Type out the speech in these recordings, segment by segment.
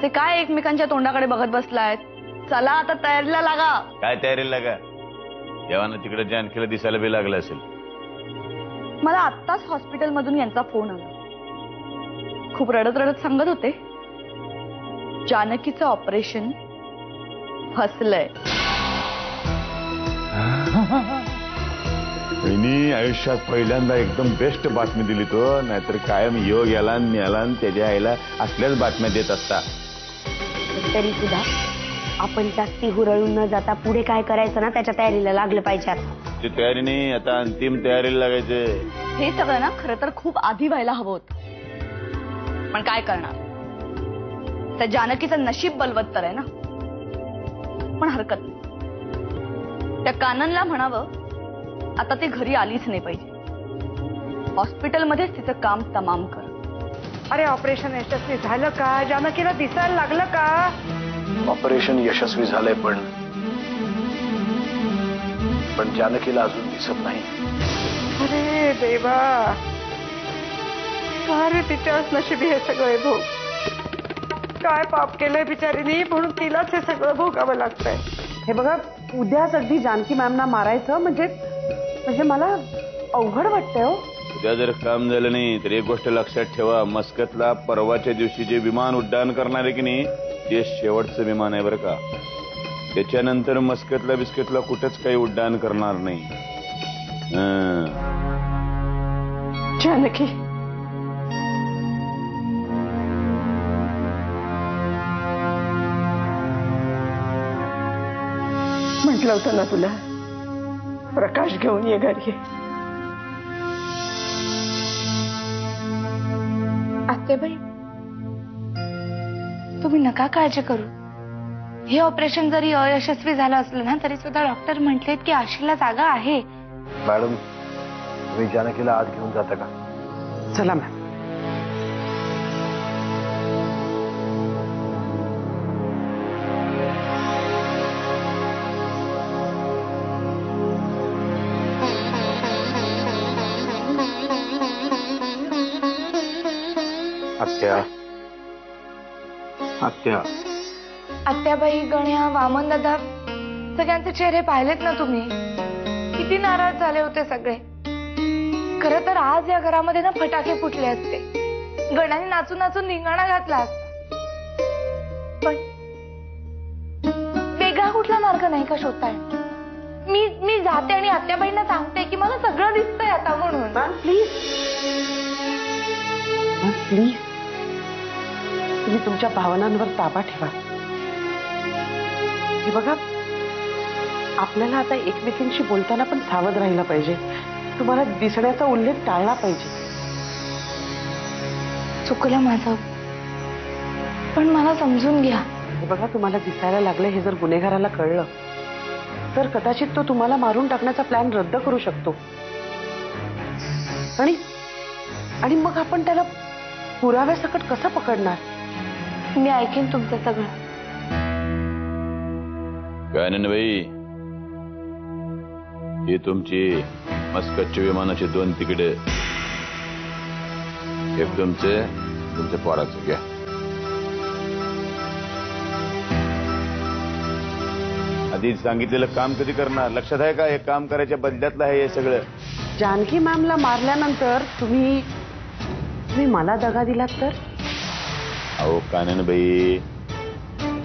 असे काय एकमेकांच्या तोंडाकडे बघत बसलायत? चला आता तयारीला लागा. काय तयारीला लागा? देवानं तिकडे जानकीला दिसायला बी लागलं असेल. मला आत्ताच हॉस्पिटल मधून यांचा फोन आला. खूप रडत रडत सांगत होते जानकीचं ऑपरेशन फसलंय. आयुष्यात पहिल्यांदा एकदम बेस्ट बातमी दिली तो, नाहीतर कायम योग याला न्याला त्याच्या आईला असल्याच बातम्या देत असता. तरी सुद्धा आपण जास्ती हुरळून न जाता पुढे काय करायचं ना त्याच्या तयारीला लागलं पाहिजे. ती तयारी नाही, आता अंतिम तयारीला लागायचं. हे सगळं ना खरं तर खूप आधी व्हायला हवं होतं, पण काय करणार, त्या जानकीचं नशीब बलवत्तर आहे ना. पण हरकत नाही, त्या काननला म्हणावं आता ती घरी आलीच नाही पाहिजे. हॉस्पिटलमध्येच तिचं काम तमाम कर. अरे ऑपरेशन यशस्वी झालं का? जानकीला दिसायला लागलं का? ऑपरेशन यशस्वी झालंय पण जानकीला अजून दिसत नाही. अरे देवा, काय रे तिच्याच नशिबी हे सगळे भोग. काय पाप केलंय बिचारीनी म्हणून तिलाच हे सगळं भोगावं लागतंय. हे बघा, उद्याच अगदी जानकी मॅमना मारायचं म्हणजे मला अवघड वाटतंय हो. उद्या जर काम झालं नाही तर एक गोष्ट लक्षात ठेवा, मस्कतला परवाच्या दिवशी जे विमान उड्डाण करणार आहे की नाही ते शेवटचं विमान आहे बरं का. त्याच्यानंतर मस्कतला बिस्कतला कुठंच काही उड्डाण करणार नाही. जानकी, म्हटलं होतं ना तुला, प्रकाश घेऊन ये घरी. आत्याबाई, तुम्ही नका काळजी करू. हे ऑपरेशन जरी अयशस्वी झालं असलं ना तरी सुद्धा डॉक्टर म्हटलेत की आशीला जागा आहे. मॅडम, तुम्ही जानकीला आत घेऊन जाता का? चला मॅम. आत्या, आत्या. आत्याबाई, गण्या, वामन दादा, सगळ्यांचे चेहरे पाहिलेत ना तुम्ही? किती नाराज झाले होते सगळे. खरं तर आज या घरामध्ये ना फटाके फुटले असते, गण्याने नाचून नाचून धिंगाणा घातला असता. पण वेगळा कुठला मार्ग नाही का शोधताय? मी जाते आणि आत्याबाईंना सांगते की मला सगळं दिसतंय आता म्हणून. प्लीज प्लीज, तुम्ही तुमच्या भावनांवर ताबा ठेवा. हे बघा, आपल्याला आता एकमेकींशी बोलताना पण सावध राहिला पाहिजे. तुम्हाला दिसण्याचा उल्लेख टाळला पाहिजे. चुकलं माझं, पण मला समजून घ्या. हे बघा, तुम्हाला दिसायला लागलं हे जर गुन्हेगाराला कळलं तर कदाचित तो तुम्हाला मारून टाकण्याचा प्लॅन रद्द करू शकतो. आणि मग आपण त्याला पुराव्यासकट कसं पकडणार? मी ऐकेन तुमचं सगळं. काननबाई, ही तुमची मस्कतच्या विमानाचे 2 तिकडे, एक तुमच्या पोराचं घ्या. आधी सांगितलेलं काम कधी करणार? लक्षात आहे का? हे काम करायच्या बदल्यातलं आहे हे सगळं. जानकी मॅमला मारल्यानंतर तुम्ही मला दगा दिलात तर? अहो काननबाई,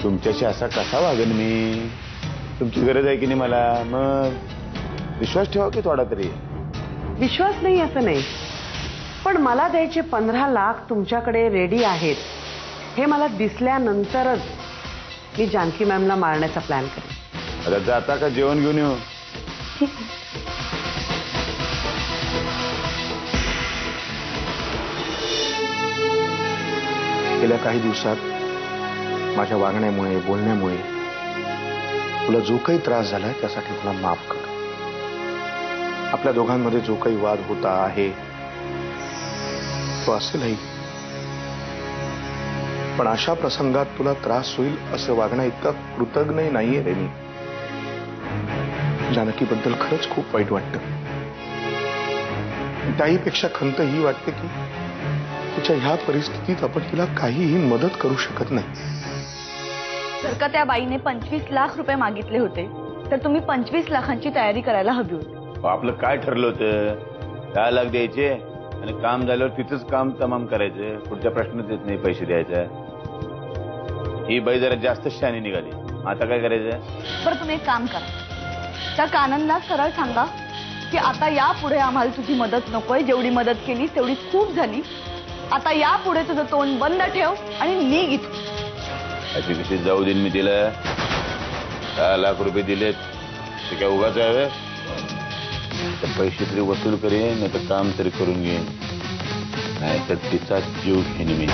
तुमच्याशी असा कसा वागन मी? तुमची गरज आहे की नाही मला? मग विश्वास ठेवा की थोडा तरी. विश्वास नाही असं नाही, पण मला द्यायचे 15 लाख तुमच्याकडे रेडी आहेत हे मला दिसल्यानंतरच मी जानकी मॅमला मारण्याचा प्लॅन करेन. आता जाता का जेवण घेऊन येऊ? गेल्या काही दिवसात माझ्या वागण्यामुळे, बोलण्यामुळे तुला जो काही त्रास झालाय त्यासाठी मला माफ कर. आपल्या दोघांमध्ये जो काही वाद होता आहे तो असेलही, पण अशा प्रसंगात तुला त्रास होईल असं वागणं इतका कृतज्ञ नाहीये रे मी. जानकीबद्दल खरंच खूप वाईट वाटतं. त्याहीपेक्षा खंत ही वाटते की तिच्या ह्या परिस्थितीत आपण तिला काहीही मदत करू शकत नाही. जर का त्या बाईने 25 लाख रुपये मागितले होते तर तुम्ही 25 लाखांची तयारी करायला हवी होती. आपलं काय ठरलं होतं? 10 लाख द्यायचे आणि काम झाल्यावर तिथंच काम तमाम करायचं. पुढच्या प्रश्नच येत नाही पैसे द्यायचा. ही बाई जरा जास्त शहाणी निघाली. आता काय करायचं? बरं तुम्ही एक काम करा, त्या काननला सरळ सांगा की आता यापुढे आम्हाला तुझी मदत नकोय. जेवढी मदत केली तेवढी खूप झाली. आता यापुढे तुझं तोंड बंद ठेव आणि निघ इथून. अशी कशी जाऊ देईन मी तिला? 10 लाख रुपये दिलेत ते काय उगाच आहे? तर पैसे तरी वसूल करेन, नाही तर काम तरी करून घेईन, नाही तर तिचा जीव घेईन मी.